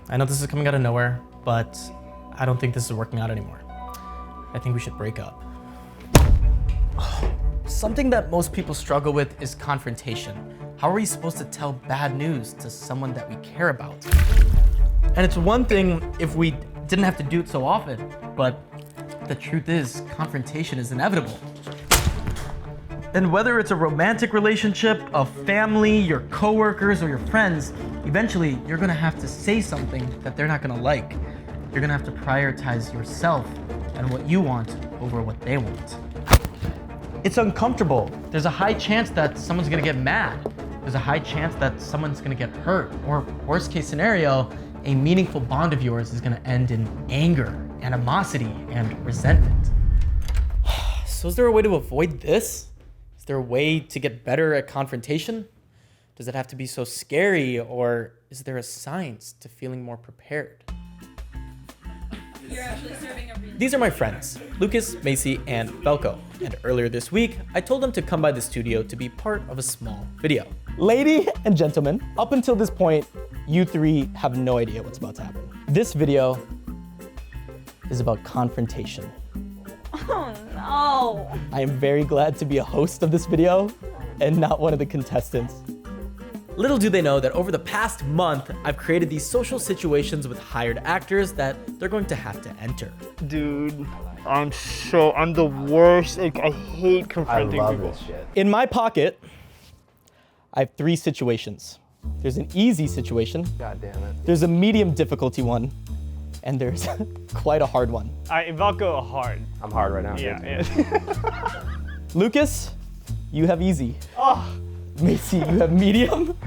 I know this is coming out of nowhere, but I don't think this is working out anymore. I think we should break up. Something that most people struggle with is confrontation. How are we supposed to tell bad news to someone that we care about? And it's one thing if we didn't have to do it so often, but the truth is, confrontation is inevitable. And whether it's a romantic relationship, a family, your coworkers, or your friends, eventually you're gonna have to say something that they're not gonna like. You're gonna have to prioritize yourself and what you want over what they want. It's uncomfortable. There's a high chance that someone's gonna get mad. There's a high chance that someone's gonna get hurt, or worst case scenario, a meaningful bond of yours is gonna end in anger, animosity, and resentment. So is there a way to avoid this? Is there a way to get better at confrontation? Does it have to be so scary, or is there a science to feeling more prepared? You're actually serving a These are my friends, Lucas, Macy, and Belko. And earlier this week, I told them to come by the studio to be part of a small video. Ladies and gentlemen, up until this point, you three have no idea what's about to happen. This video is about confrontation. Oh no. I am very glad to be a host of this video and not one of the contestants. Little do they know that over the past month, I've created these social situations with hired actors that they're going to have to enter. Dude, I'm the worst. Like, I hate confronting people. This shit. In my pocket, I have 3 situations. There's an easy situation, God damn it. there's a medium difficulty one, and there's quite a hard one. Velko hard. I'm hard right now. Yeah. Lucas, you have easy. Oh. Macy, you have medium.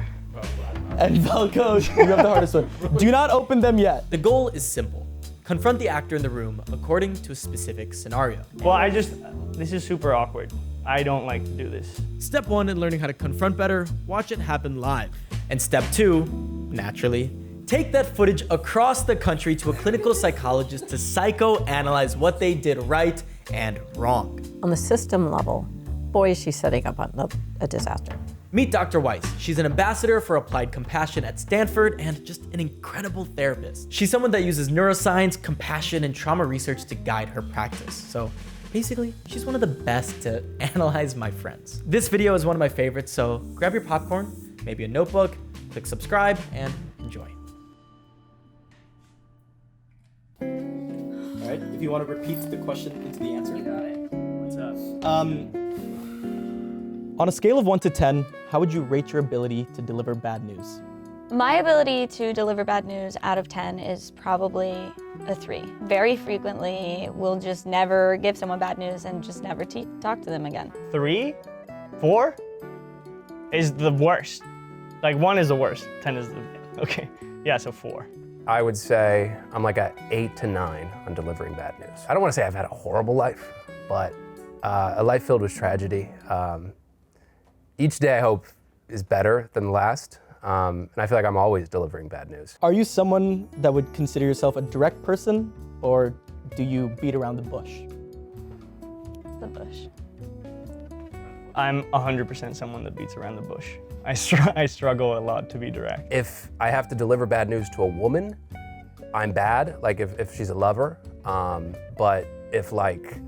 And Velko, you have the hardest one. Do not open them yet. The goal is simple. Confront the actor in the room according to a specific scenario. Well, this is super awkward. I don't like to do this. Step 1 in learning how to confront better, watch it happen live. And step 2, naturally, take that footage across the country to a clinical psychologist to psychoanalyze what they did right and wrong. On the system level, boy, is she setting up a disaster. Meet Dr. Weiss. She's an ambassador for applied compassion at Stanford and just an incredible therapist. She's someone that uses neuroscience, compassion, and trauma research to guide her practice. So basically, she's one of the best to analyze my friends. This video is one of my favorites, so grab your popcorn, maybe a notebook, click subscribe, and enjoy. All right, if you want to repeat the question into the answer. You got it. What's up? On a scale of 1 to 10, how would you rate your ability to deliver bad news? My ability to deliver bad news out of 10 is probably a 3. Very frequently, we'll just never give someone bad news and just never talk to them again. 3, 4 is the worst. Like 1 is the worst, 10 is the, okay. Yeah, so 4. I would say I'm like at 8 to 9 on delivering bad news. I don't want to say I've had a horrible life, but a life filled with tragedy. Each day I hope is better than the last, and I feel like I'm always delivering bad news. Are you someone that would consider yourself a direct person, or do you beat around the bush? The bush. I'm 100% someone that beats around the bush. I struggle a lot to be direct. If I have to deliver bad news to a woman, I'm bad, like if she's a lover, but if like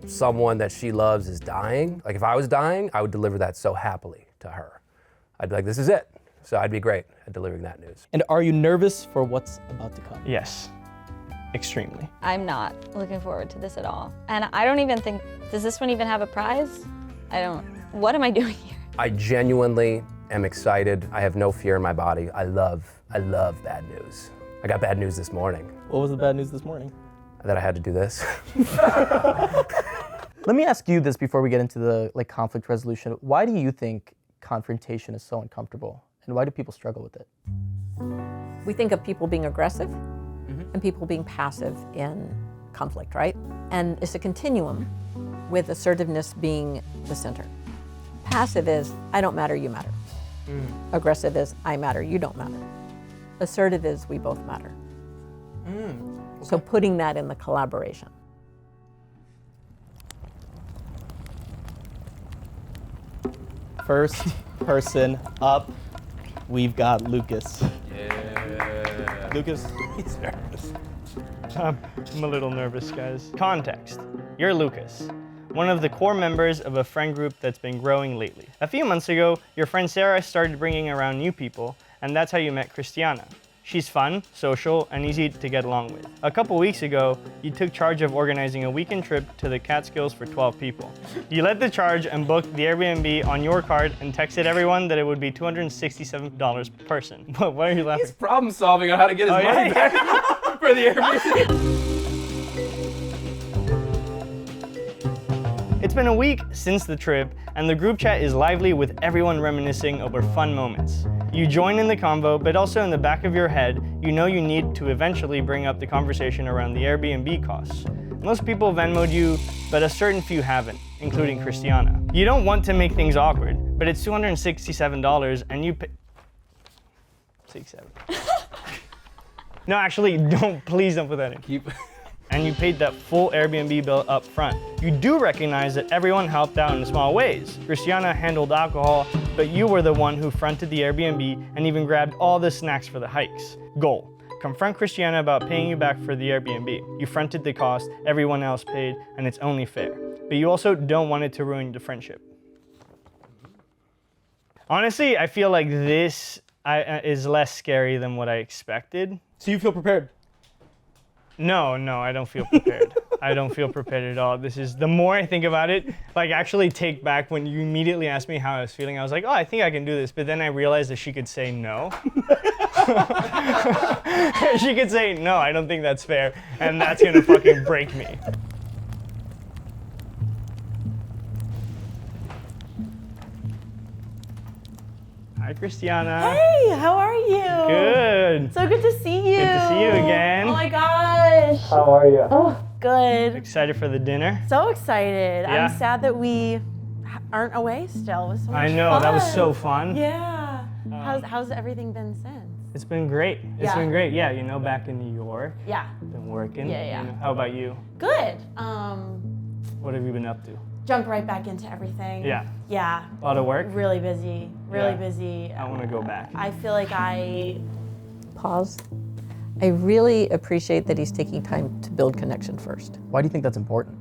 someone that she loves is dying, like if I was dying, I would deliver that so happily to her. I'd be like, this is it. So I'd be great at delivering that news. And are you nervous for what's about to come? Yes, extremely. I'm not looking forward to this at all. And I don't even think, does this one even have a prize? What am I doing here? I genuinely am excited. I have no fear in my body. I love bad news. I got bad news this morning. What was the bad news this morning? That I had to do this. Let me ask you this before we get into the conflict resolution. Why do you think confrontation is so uncomfortable? And why do people struggle with it? We think of people being aggressive and people being passive in conflict, right? And it's a continuum with assertiveness being the center. Passive is, I don't matter, you matter. Aggressive is, I matter, you don't matter. Assertive is, we both matter. So putting that in the collaboration. First person up, we've got Lucas. Yeah. Lucas, he's nervous. I'm a little nervous, guys. Context. You're Lucas, one of the core members of a friend group that's been growing lately. A few months ago, your friend Sarah started bringing around new people, and that's how you met Christiana. She's fun, social, and easy to get along with. A couple weeks ago, you took charge of organizing a weekend trip to the Catskills for 12 people. You led the charge and booked the Airbnb on your card and texted everyone that it would be $267 per person. Why are you laughing? He's problem solving on how to get his money back for the Airbnb. It's been a week since the trip, and the group chat is lively with everyone reminiscing over fun moments. You join in the convo, but also in the back of your head, you know you need to eventually bring up the conversation around the Airbnb costs. Most people Venmo'd you, but a certain few haven't, including Christiana. You don't want to make things awkward, but it's $267 and you pay... 67. No, actually, please don't put that in. And you paid that full Airbnb bill up front. You do recognize that everyone helped out in small ways. Christiana handled alcohol, but you were the one who fronted the Airbnb and even grabbed all the snacks for the hikes. Goal: confront Christiana about paying you back for the Airbnb. You fronted the cost, everyone else paid, and it's only fair. But you also don't want it to ruin the friendship. Honestly, I feel like this is less scary than what I expected. So you feel prepared? No, I don't feel prepared. I don't feel prepared at all. The more I think about it, like actually take back when you immediately asked me how I was feeling, I was like, oh, I think I can do this. But then I realized that she could say no. She could say, no, I don't think that's fair. And that's gonna fucking break me. Hi, Christiana. Hey, how are you? Good. So good to see you. Good to see you again. Oh my gosh. How are you? Oh, good. Excited for the dinner? So excited. Yeah. I'm sad that we aren't away still. It was so much I know, fun. that was so fun. Yeah. How's everything been since? It's been great. It's been great. Yeah, back in New York. Yeah. Been working. Yeah. How about you? Good. What have you been up to? Jumped right back into everything. Yeah. Yeah. A lot of work? Really busy. Really Yeah. busy. I want to go back. I feel like Pause. I really appreciate that he's taking time to build connection first. Why do you think that's important?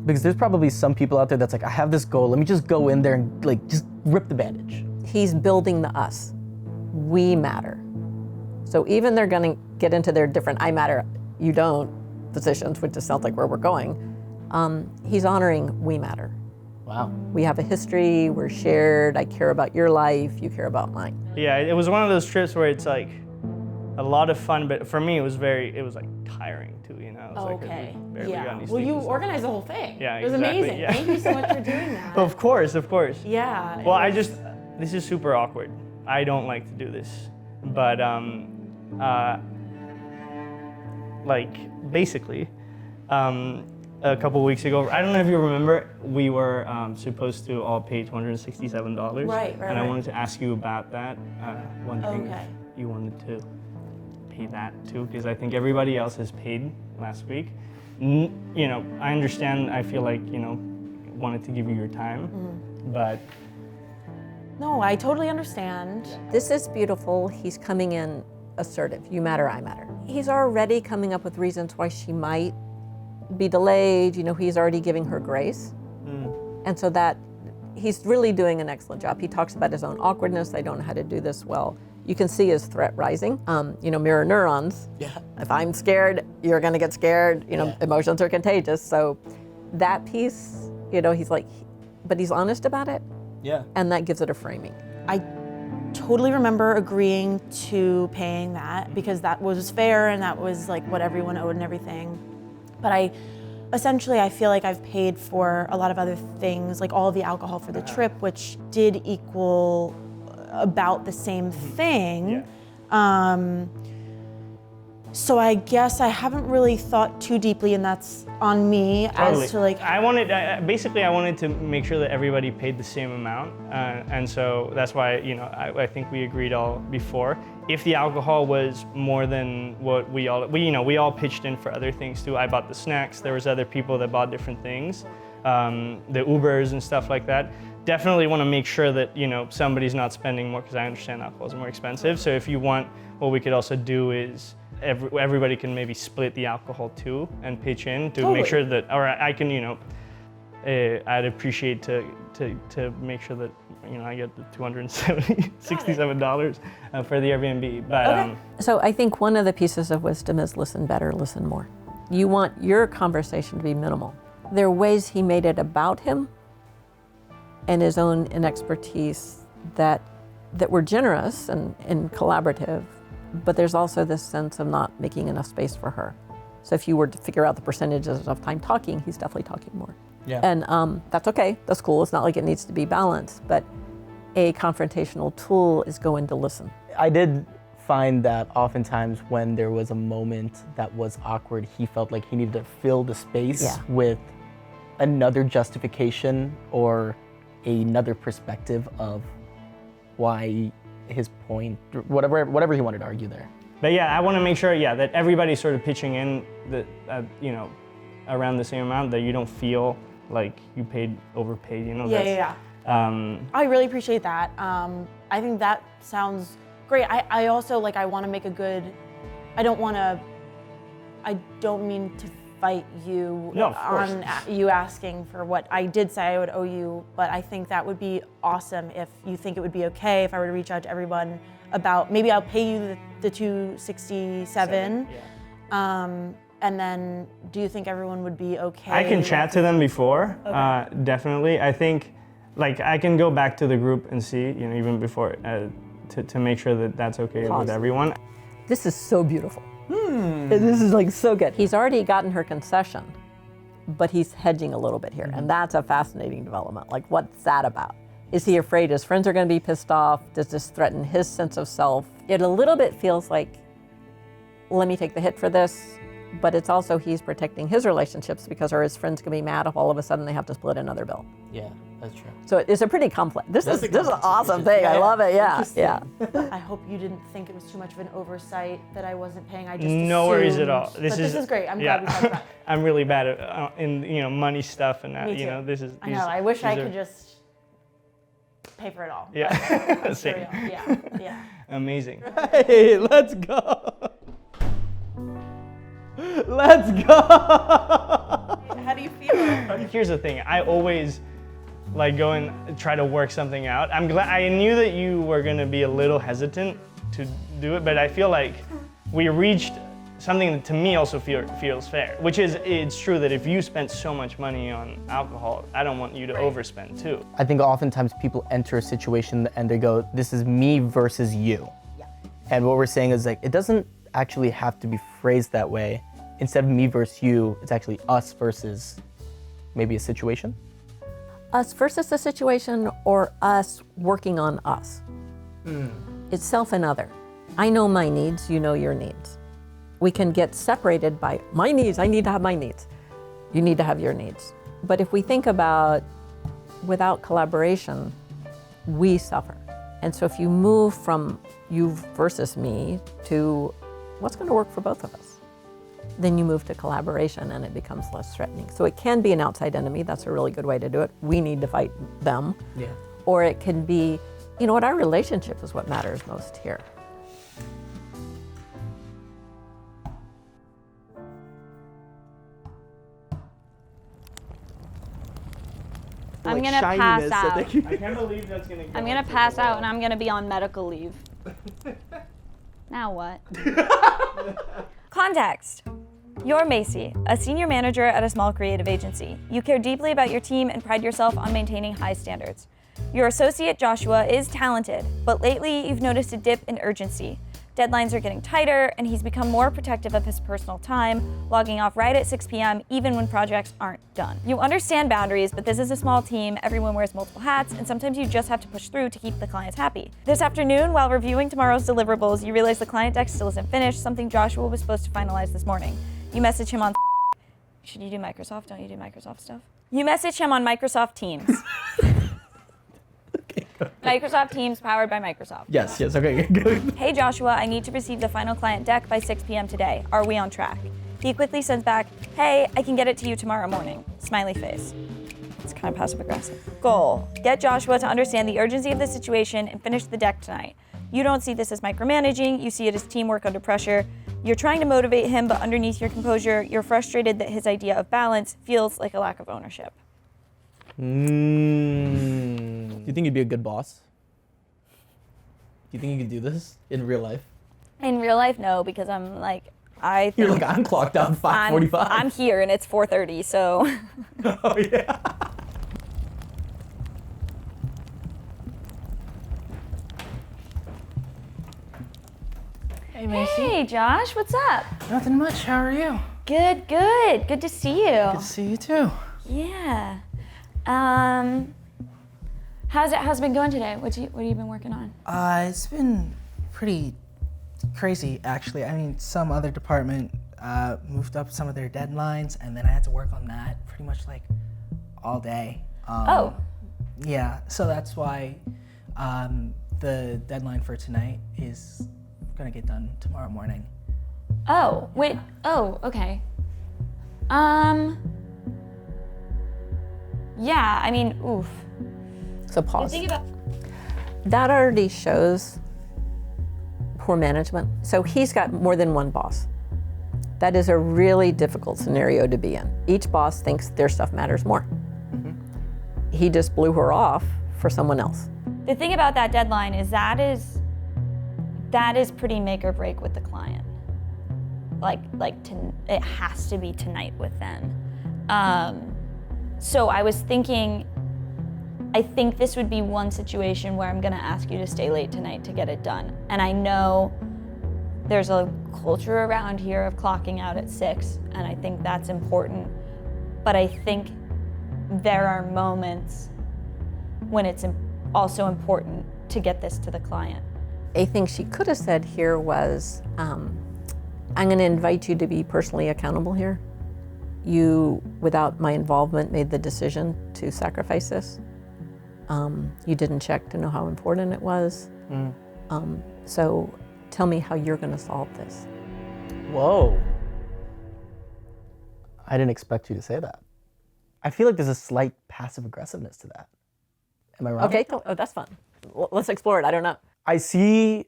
Because there's probably some people out there that's like, I have this goal, let me just go in there and like just rip the bandage. He's building the us. We matter. So even they're gonna get into their different I matter, you don't positions, which just sounds like where we're going. He's honoring we matter. Wow. We have a history, we're shared, I care about your life, you care about mine. Yeah, it was one of those trips where it's like a lot of fun, but for me it was like tiring too, It was like okay. we barely got any Well, sleep you and stuff. organized the whole thing. Yeah, It was exactly, amazing. yeah. Thank you so much for doing that. Of course. Yeah. Well, this is super awkward. I don't like to do this, but like basically, a couple weeks ago, I don't know if you remember, we were supposed to all pay $267. Right. And I wanted to ask you about that. Wondering Okay. if you wanted to pay that too, because I think everybody else has paid last week. I understand. I feel like wanted to give you your time, but. No, I totally understand. This is beautiful. He's coming in assertive. You matter, I matter. He's already coming up with reasons why she might be delayed. He's already giving her grace. And so that he's really doing an excellent job. He talks about his own awkwardness. I don't know how to do this well. You can see his threat rising. Mirror neurons. Yeah. If I'm scared, you're gonna get scared. Emotions are contagious. So that piece, he's like, but he's honest about it. Yeah. And that gives it a framing. I totally remember agreeing to paying that because that was fair and that was like what everyone owed and everything. But I feel like I've paid for a lot of other things, like all of the alcohol for the trip, which did equal about the same thing. Yeah. So I guess I haven't really thought too deeply, and that's on me as to like. I wanted to make sure that everybody paid the same amount, and so that's why I think we agreed all before. If the alcohol was more than what we all pitched in for other things too. I bought the snacks. There was other people that bought different things, the Ubers and stuff like that. Definitely want to make sure that somebody's not spending more because I understand alcohol is more expensive. So if you want, what we could also do is everybody can maybe split the alcohol too and pitch in to Totally. make sure that, or I can, I'd appreciate to make sure that, I get the $267 for the Airbnb. But So I think one of the pieces of wisdom is listen better, listen more. You want your conversation to be minimal. There are ways he made it about him and his own inexpertise that were generous and collaborative, but there's also this sense of not making enough space for her. So if you were to figure out the percentages of time talking, he's definitely talking more. Yeah. And that's okay, that's cool. It's not like it needs to be balanced, but a confrontational tool is going to listen. I did find that oftentimes when there was a moment that was awkward, he felt like he needed to fill the space Yeah. with another justification or another perspective of why his point, whatever he wanted to argue there. But yeah, I want to make sure, that everybody's sort of pitching in that, around the same amount, that you don't feel like you overpaid, Yeah. I really appreciate that. I think that sounds great. I also I want to make a good. I don't mean to fight you No, of course. on you asking for what I did say I would owe you, but I think that would be awesome if you think it would be okay if I were to reach out to everyone about maybe I'll pay you the $267. And then do you think everyone would be okay? I can chat to them before, definitely. I think, I can go back to the group and see, even before, to make sure that that's okay with everyone. This is so beautiful. This is so good. He's already gotten her concession, but he's hedging a little bit here. And that's a fascinating development. What's that about? Is he afraid his friends are going to be pissed off? Does this threaten his sense of self? It a little bit feels like, let me take the hit for this, but it's also he's protecting his relationships because are his friends going to be mad if all of a sudden they have to split another bill? Yeah, that's true. So it's a pretty complex. This is an complex awesome situation. thing. I love it. Yeah. I hope you didn't think it was too much of an oversight that I wasn't paying. I just No worries at assumed. all. This is great. I'm glad we talked about it. I'm really bad at in money stuff and that. Me too. This is. I know. I wish I these could are- just pay for it all. Yeah. But Same. for real. Yeah. Amazing. Hey, let's go. Let's go. How do you feel? Here's the thing. I always go and try to work something out. I'm glad. I knew that you were going to be a little hesitant to do it, but I feel like we reached something that to me also feels fair, which is it's true that if you spent so much money on alcohol, I don't want you to overspend too. I think oftentimes people enter a situation and they go, this is me versus you. Yeah. And what we're saying is it doesn't actually have to be phrased that way. Instead of me versus you, it's actually us versus maybe a situation. Us versus the situation or us working on us. It's self and other. I know my needs, you know your needs. We can get separated by my needs, I need to have my needs. You need to have your needs. But if we think about without collaboration, we suffer. And so if you move from you versus me to what's going to work for both of us, then you move to collaboration and it becomes less threatening. So it can be an outside enemy, that's a really good way to do it. We need to fight them. Yeah. Or it can be, our relationship is what matters most here. I'm gonna pass out. I can't believe that's gonna. I'm gonna pass out and I'm gonna be on medical leave. Now what? Context. You're Macy, a senior manager at a small creative agency. You care deeply about your team and pride yourself on maintaining high standards. Your associate Joshua is talented, but lately you've noticed a dip in urgency. Deadlines are getting tighter, and he's become more protective of his personal time, logging off right at 6 p.m. even when projects aren't done. You understand boundaries, but this is a small team, everyone wears multiple hats, and sometimes you just have to push through to keep the clients happy. This afternoon, while reviewing tomorrow's deliverables, you realize the client deck still isn't finished, something Joshua was supposed to finalize this morning. You message him on Should you do Microsoft? Don't you do Microsoft stuff? You message him on Microsoft Teams. Microsoft Teams powered by Microsoft. Yes, okay, good. Hey Joshua, I need to receive the final client deck by 6 p.m. today. Are we on track? He quickly sends back, hey, I can get it to you tomorrow morning. Smiley face. It's kind of passive aggressive. Goal, get Joshua to understand the urgency of the situation and finish the deck tonight. You don't see this as micromanaging, you see it as teamwork under pressure. You're trying to motivate him, but underneath your composure, you're frustrated that his idea of balance feels like a lack of ownership. Do you think you'd be a good boss? Do you think you could do this in real life? In real life, no, because I'm like, You're like, I'm clocked out 5:45. I'm here and it's 4:30, so. Oh, yeah. Hey, Macy. Hey, Josh, what's up? Nothing much. How are you? Good, good. Good to see you. Good to see you too. Yeah. How's it been going today? What have you been working on? It's been pretty crazy, actually. I mean, some other department moved up some of their deadlines, and then I had to work on that pretty much like all day. Oh. Yeah, so that's why the deadline for tonight is gonna get done tomorrow morning. Oh, wait. Oh, okay. Yeah, I mean, oof. So pause. Think about. That already shows poor management. So he's got more than one boss. That is a really difficult scenario to be in. Each boss thinks their stuff matters more. He just blew her off for someone else. The thing about that deadline is that is pretty make or break with the client. It has to be tonight with them. So I was thinking, I think this would be one situation where I'm gonna ask you to stay late tonight to get it done. And I know there's a culture around here of clocking out at 6, and I think that's important. But I think there are moments when it's also important to get this to the client. A thing she could have said here was, I'm gonna invite you to be personally accountable here. You, without my involvement, made the decision to sacrifice this. You didn't check to know how important it was. So tell me how you're gonna solve this. Whoa. I didn't expect you to say that. I feel like there's a slight passive aggressiveness to that. Am I wrong? Okay, oh, that's fun. Let's explore it, I don't know. I see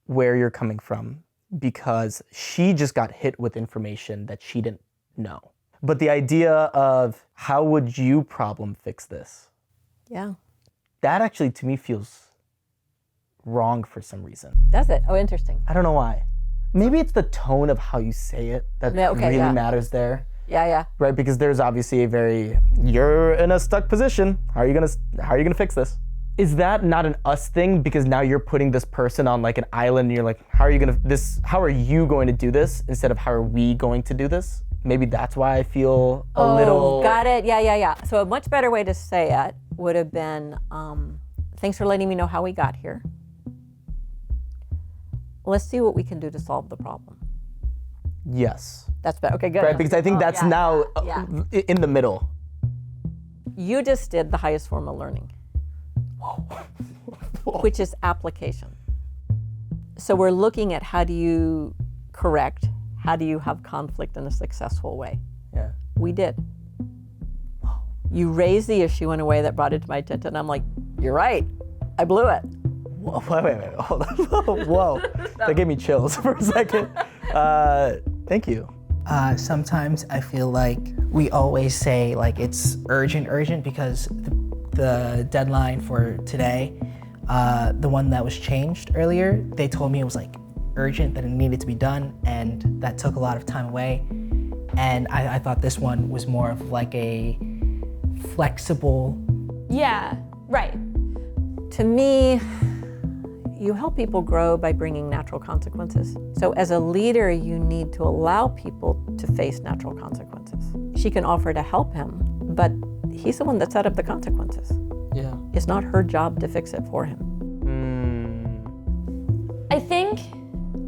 where you're coming from because she just got hit with information that she didn't know. But the idea of how would you problem fix this? Yeah. That actually to me feels wrong for some reason. Does it? Oh, interesting. I don't know why. Maybe it's the tone of how you say it that really matters there. Yeah. Right, because there's obviously you're in a stuck position. How are you gonna fix this? Is that not an us thing? Because now you're putting this person on like an island and you're like, how are you going to do this instead of how are we going to do this? Maybe that's why I feel a little. Got it, yeah. So a much better way to say it would have been, thanks for letting me know how we got here. Let's see what we can do to solve the problem. Yes. That's better, okay, good. Right, because I think that's now in the middle. You just did the highest form of learning. Which is application. So we're looking at how do you correct, how do you have conflict in a successful way? Yeah. We did. You raised the issue in a way that brought it to my attention. I'm like, you're right, I blew it. Whoa, wait, hold on. Whoa, that gave me chills for a second. Thank you. Sometimes I feel like we always say like it's urgent because the deadline for today, the one that was changed earlier, they told me it was like urgent, that it needed to be done, and that took a lot of time away. And I thought this one was more of like a flexible. Yeah, right. To me, you help people grow by bringing natural consequences. So as a leader, you need to allow people to face natural consequences. She can offer to help him, but he's the one that set up the consequences. Yeah. It's not her job to fix it for him. I think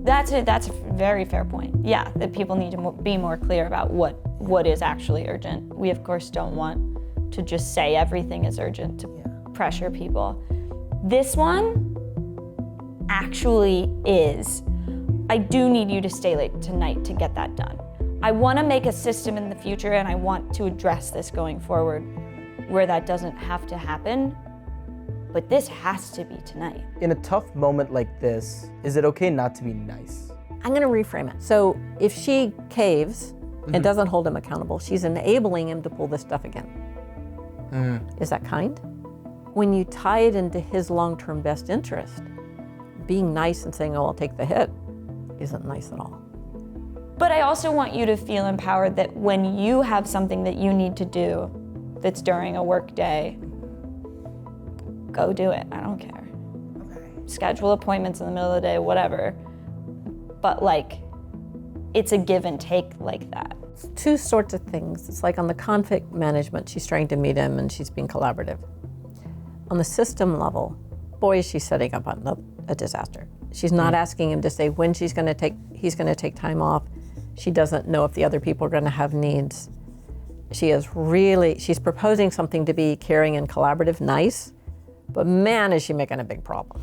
that's a very fair point. Yeah, that people need to be more clear about what is actually urgent. We of course don't want to just say everything is urgent to pressure people. This one actually is, I do need you to stay late tonight to get that done. I want to make a system in the future and I want to address this going forward where that doesn't have to happen, but this has to be tonight. In a tough moment like this, is it okay not to be nice? I'm going to reframe it. So if she caves and doesn't hold him accountable, she's enabling him to pull this stuff again. Is that kind? When you tie it into his long-term best interest, being nice and saying, oh, I'll take the hit, isn't nice at all. But I also want you to feel empowered that when you have something that you need to do that's during a work day, go do it. I don't care. Schedule appointments in the middle of the day, whatever. But like, it's a give and take like that. It's two sorts of things. It's like on the conflict management, she's trying to meet him and she's being collaborative. On the system level, boy, is she setting up a disaster. She's not asking him to say when he's going to take time off. She doesn't know if the other people are going to have needs. She's proposing something to be caring and collaborative, nice, but man, is she making a big problem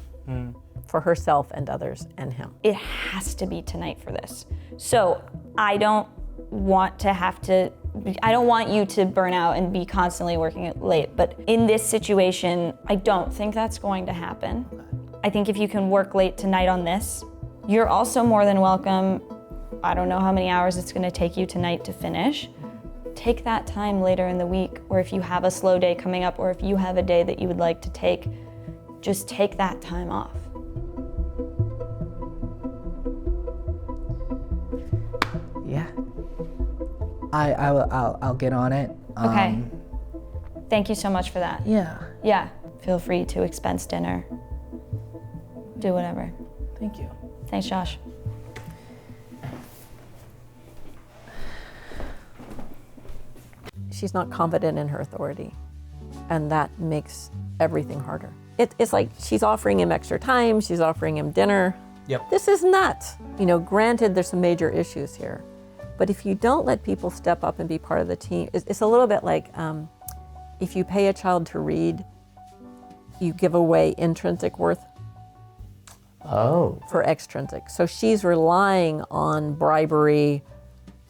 for herself and others and him. It has to be tonight for this. So I don't want you to burn out and be constantly working late, but in this situation, I don't think that's going to happen. I think if you can work late tonight on this, you're also more than welcome. I don't know how many hours it's going to take you tonight to finish. Take that time later in the week, or if you have a slow day coming up, or if you have a day that you would like to take, just take that time off. Yeah. I'll get on it. Okay. Thank you so much for that. Yeah. Yeah. Feel free to expense dinner. Do whatever. Thank you. Thanks, Josh. She's not confident in her authority, and that makes everything harder. It's like she's offering him extra time, she's offering him dinner. Yep. This is nuts. Granted, there's some major issues here, but if you don't let people step up and be part of the team, it's a little bit like if you pay a child to read, you give away intrinsic worth for extrinsic. So she's relying on bribery,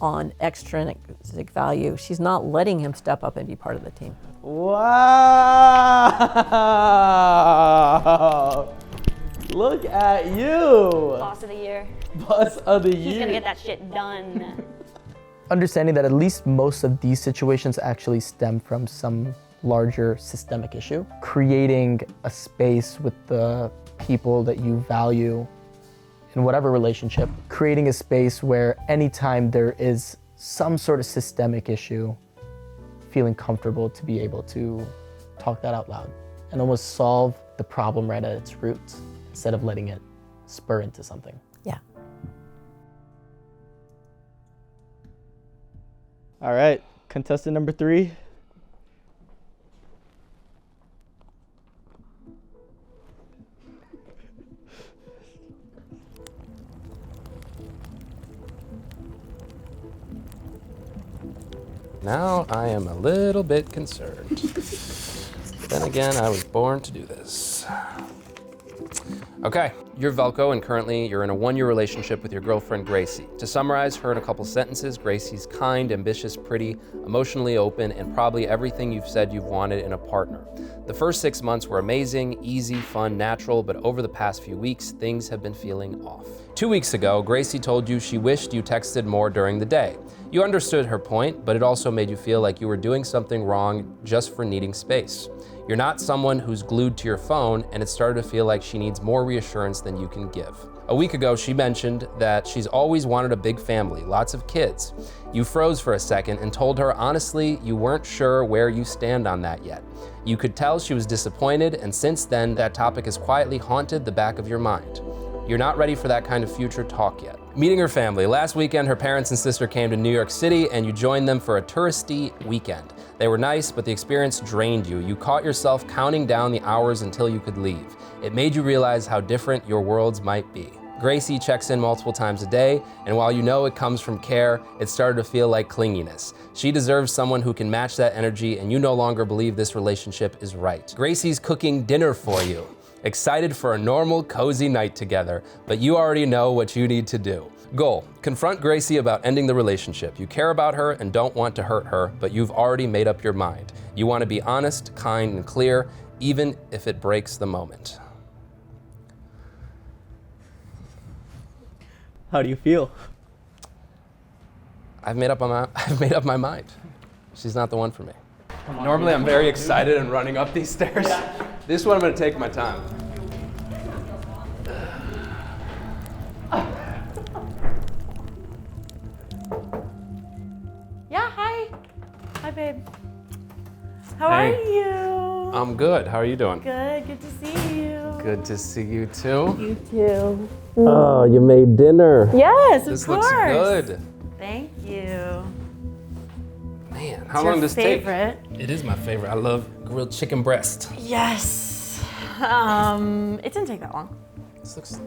on extrinsic value. She's not letting him step up and be part of the team. Wow! Look at you! Boss of the year. Boss of the year. He's gonna get that shit done. Understanding that at least most of these situations actually stem from some larger systemic issue. Creating a space with the people that you value in whatever relationship, creating a space where anytime there is some sort of systemic issue, feeling comfortable to be able to talk that out loud and almost solve the problem right at its roots instead of letting it spur into something. Yeah. All right, contestant number 3. Now I am a little bit concerned. Then again, I was born to do this. Okay, you're Velko, and currently you're in a 1-year relationship with your girlfriend, Gracie. To summarize her in a couple sentences, Gracie's kind, ambitious, pretty, emotionally open, and probably everything you've said you've wanted in a partner. The first 6 months were amazing, easy, fun, natural, but over the past few weeks, things have been feeling off. 2 weeks ago, Gracie told you she wished you texted more during the day. You understood her point, but it also made you feel like you were doing something wrong just for needing space. You're not someone who's glued to your phone, and it started to feel like she needs more reassurance than you can give. A week ago, she mentioned that she's always wanted a big family, lots of kids. You froze for a second and told her honestly you weren't sure where you stand on that yet. You could tell she was disappointed, and since then, that topic has quietly haunted the back of your mind. You're not ready for that kind of future talk yet. Meeting her family. Last weekend, her parents and sister came to New York City and you joined them for a touristy weekend. They were nice, but the experience drained you. You caught yourself counting down the hours until you could leave. It made you realize how different your worlds might be. Gracie checks in multiple times a day, and while you know it comes from care, it started to feel like clinginess. She deserves someone who can match that energy, and you no longer believe this relationship is right. Gracie's cooking dinner for you. Excited for a normal, cozy night together, but you already know what you need to do. Goal: confront Gracie about ending the relationship. You care about her and don't want to hurt her, but you've already made up your mind. You want to be honest, kind, and clear, even if it breaks the moment. How do you feel? I've made up my mind. She's not the one for me. Normally I'm very excited and running up these stairs. This one I'm gonna take my time. Yeah, hi. Hi, babe. How are Hey. you? I'm good. How are you doing? Good to see you. Good to see you too. You too. Oh, you made dinner. Yes, This of looks course. good. Thank you. Man, how It's long your does this favorite. take? It is my favorite. I love grilled chicken breast. Yes. It didn't take that long. This looks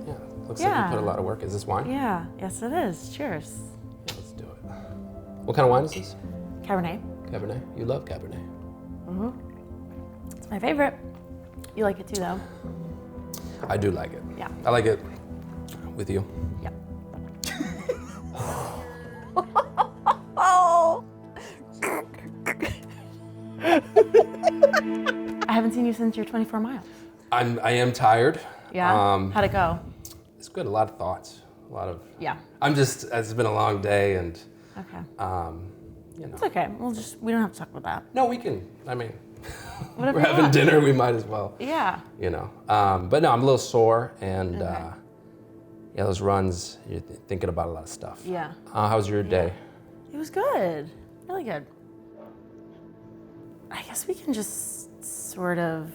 like Yeah. you put a lot of work. Is this wine? Yeah, yes it is. Cheers. Yeah, let's do it. What kind of wine is this? Cabernet. Cabernet. You love Cabernet. It's my favorite. You like it too, though. I do like it. Yeah. I like it with you. Yep. Oh. I haven't seen you since your 24 miles. I am tired. Yeah. How'd it go? It's good. A lot of thoughts. A lot of. Yeah. It's been a long day, and Okay. you know. It's okay. We don't have to talk about that. No, we can. I mean, Whatever we're you having want. dinner. We might as well. Yeah. You know. But no, I'm a little sore, and yeah, those runs. You're thinking about a lot of stuff. Yeah. How's your day? It was good. Really good. I guess we can just sort of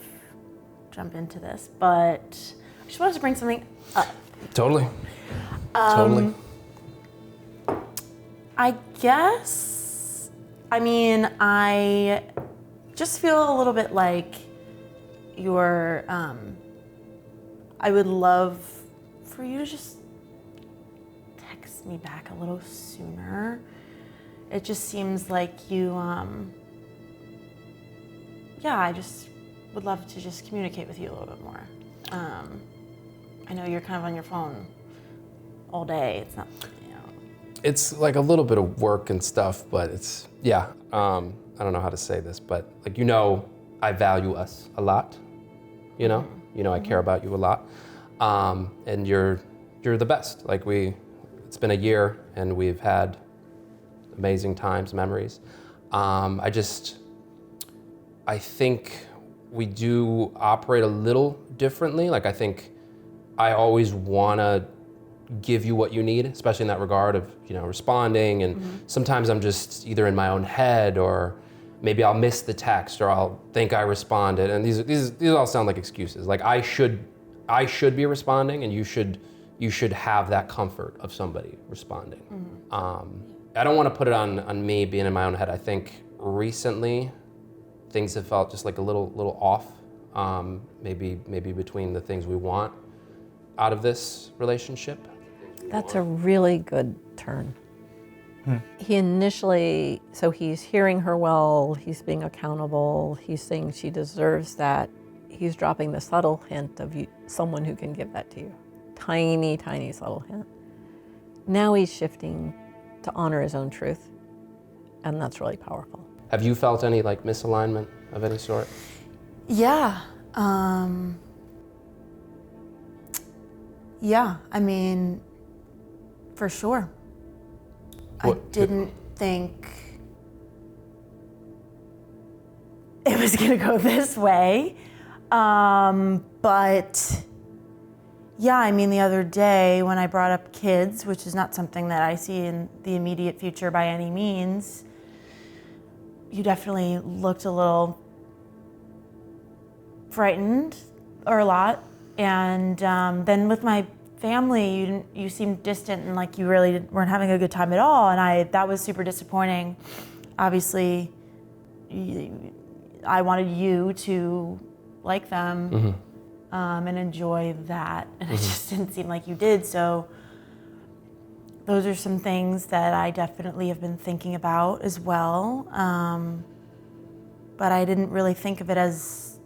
jump into this, but I just wanted to bring something up. Totally. Totally. I guess, I mean, I just feel a little bit like you're, I would love for you to just text me back a little sooner. It just seems like you, yeah, I just would love to just communicate with you a little bit more. I know you're kind of on your phone all day. It's not, you know. It's like a little bit of work and stuff, but it's, yeah. I don't know how to say this, but like, you know, I value us a lot. You know, I care about you a lot. And you're the best. Like it's been a year and we've had amazing times, memories. I think we do operate a little differently. Like I think I always wanna give you what you need, especially in that regard of, you know, responding. And sometimes I'm just either in my own head, or maybe I'll miss the text, or I'll think I responded. And these all sound like excuses. Like I should be responding, and you should have that comfort of somebody responding. I don't want to put it on me being in my own head. I think recently things have felt just like a little off. Maybe between the things we want out of this relationship. That's a really good turn. He initially, so he's hearing her well, he's being accountable, he's saying she deserves that. He's dropping the subtle hint of someone who can give that to you. Tiny, tiny subtle hint. Now he's shifting to honor his own truth, and that's really powerful. Have you felt any like misalignment of any sort? Yeah. Yeah, I mean, for sure. I didn't think it was gonna go this way. But yeah, I mean, the other day when I brought up kids, which is not something that I see in the immediate future by any means, you definitely looked a little frightened, or a lot. And then with my family, you seemed distant and like you really weren't having a good time at all. And that was super disappointing. Obviously, I wanted you to like them and enjoy that. And it just didn't seem like you did. So those are some things that I definitely have been thinking about as well. But I didn't really think of it as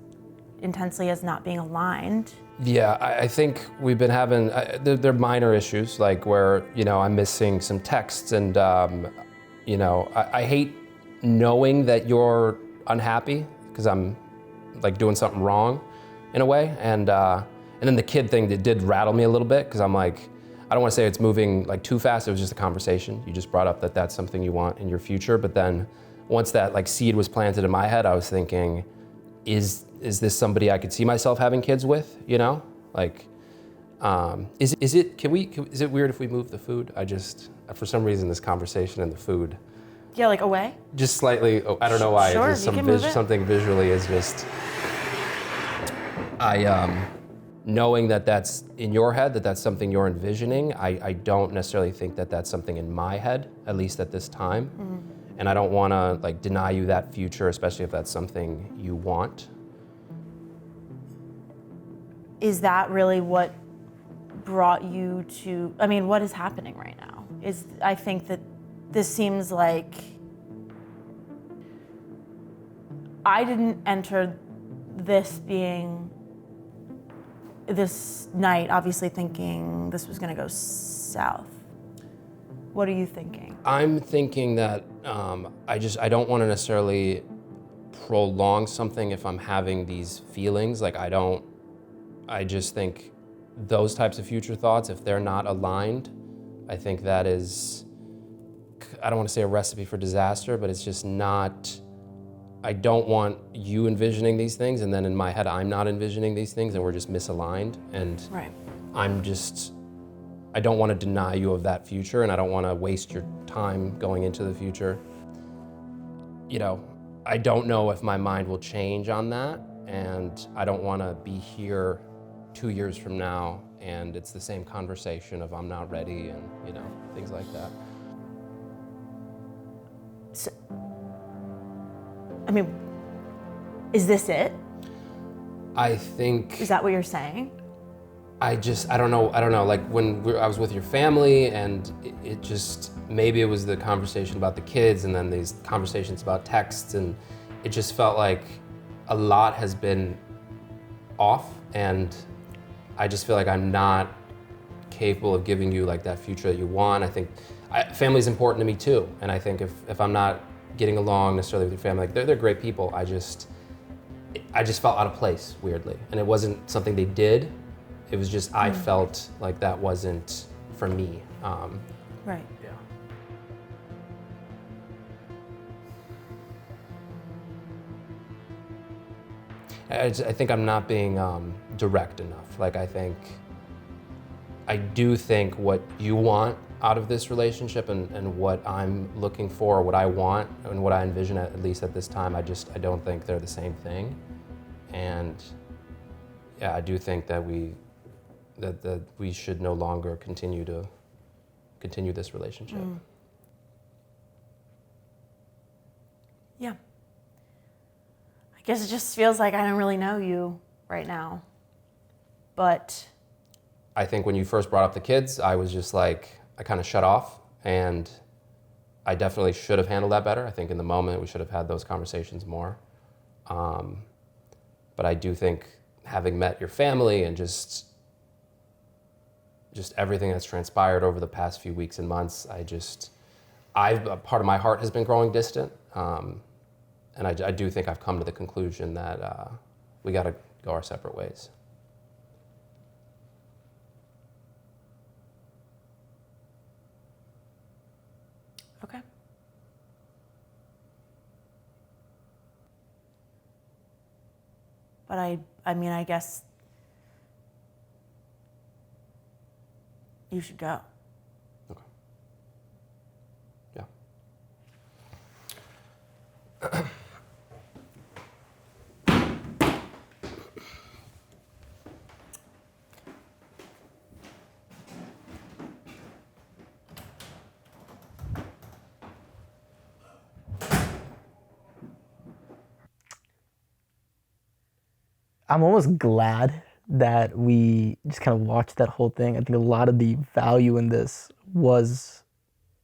intensely as not being aligned. Yeah, I think we've been having, they're minor issues, like where, you know, I'm missing some texts and, you know, I hate knowing that you're unhappy because I'm like doing something wrong in a way. And then the kid thing that did rattle me a little bit because I'm like, I don't want to say it's moving like too fast. It was just a conversation. You just brought up that that's something you want in your future. But then once that like seed was planted in my head, I was thinking, is this somebody I could see myself having kids with? You know, like, is it weird if we move the food? For some reason, this conversation and the food. Yeah, like away? Just slightly, I don't know why. Sure, Just you can move it. something visually is just, knowing that that's in your head, that that's something you're envisioning, I don't necessarily think that that's something in my head, at least at this time. Mm-hmm. And I don't want to like deny you that future, especially if that's something you want. Is that really what brought you to, I mean, what is happening right now? I think that this seems like I didn't enter this night obviously thinking this was gonna go south. What are you thinking? I'm thinking that I don't want to necessarily prolong something if I'm having these feelings. Like I just think those types of future thoughts, if they're not aligned, I think that is, I don't want to say a recipe for disaster, but it's just not, I don't want you envisioning these things and then in my head I'm not envisioning these things and we're just misaligned. And right. I don't want to deny you of that future and I don't want to waste your time going into the future. You know, I don't know if my mind will change on that and I don't want to be here 2 years from now and it's the same conversation of I'm not ready and, you know, things like that. So, I mean, is this it? I think... Is that what you're saying? I don't know, like when I was with your family and it just, maybe it was the conversation about the kids and then these conversations about texts and it just felt like a lot has been off and I just feel like I'm not capable of giving you like that future that you want. I think family's important to me too. And I think if I'm not getting along necessarily with your family, like they're great people. I just felt out of place weirdly. And it wasn't something they did. It was just, I felt like that wasn't for me. Right. Yeah. I think I'm not being direct enough. Like I do think what you want out of this relationship and what I'm looking for, what I want and what I envision at least at this time, I don't think they're the same thing. And yeah, I do think that we should no longer continue this relationship. Yeah. I guess it just feels like I don't really know you right now. But I think when you first brought up the kids, I was just like, I kind of shut off and I definitely should have handled that better. I think in the moment we should have had those conversations more. But I do think having met your family and just everything that's transpired over the past few weeks and months, part of my heart has been growing distant. And I do think I've come to the conclusion that we got to go our separate ways. okay. But I mean, I guess you should go. Okay. Yeah. I'm almost glad that we just kind of watched that whole thing. I think a lot of the value in this was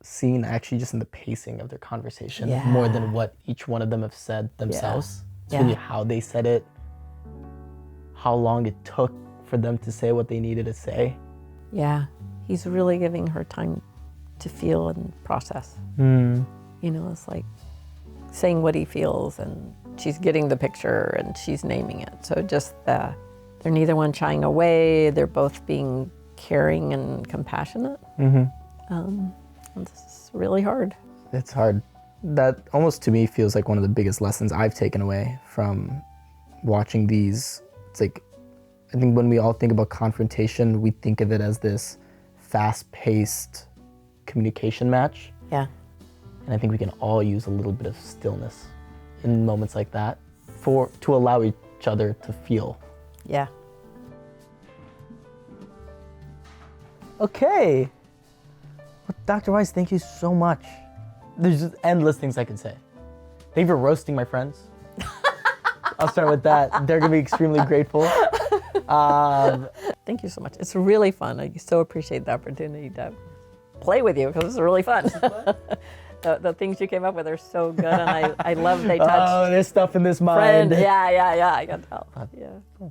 seen actually just in the pacing of their conversation more than what each one of them have said themselves. It's really how they said it, how long it took for them to say what they needed to say. Yeah, he's really giving her time to feel and process. You know, it's like saying what he feels and she's getting the picture and she's naming it. So just they're neither one shying away, they're both being caring and compassionate. It's really hard. It's hard. That almost to me feels like one of the biggest lessons I've taken away from watching these. It's like, I think when we all think about confrontation, we think of it as this fast-paced communication match. Yeah. And I think we can all use a little bit of stillness in moments like that to allow each other to feel. Yeah. Okay. Well, Dr. Weiss, thank you so much. There's just endless things I can say. Thank you for roasting my friends. I'll start with that. They're gonna be extremely grateful. Thank you so much. It's really fun. I so appreciate the opportunity to play with you because it's really fun. The things you came up with are so good, and I love they touch. Oh, there's stuff in this mind. Yeah, I can tell. Yeah.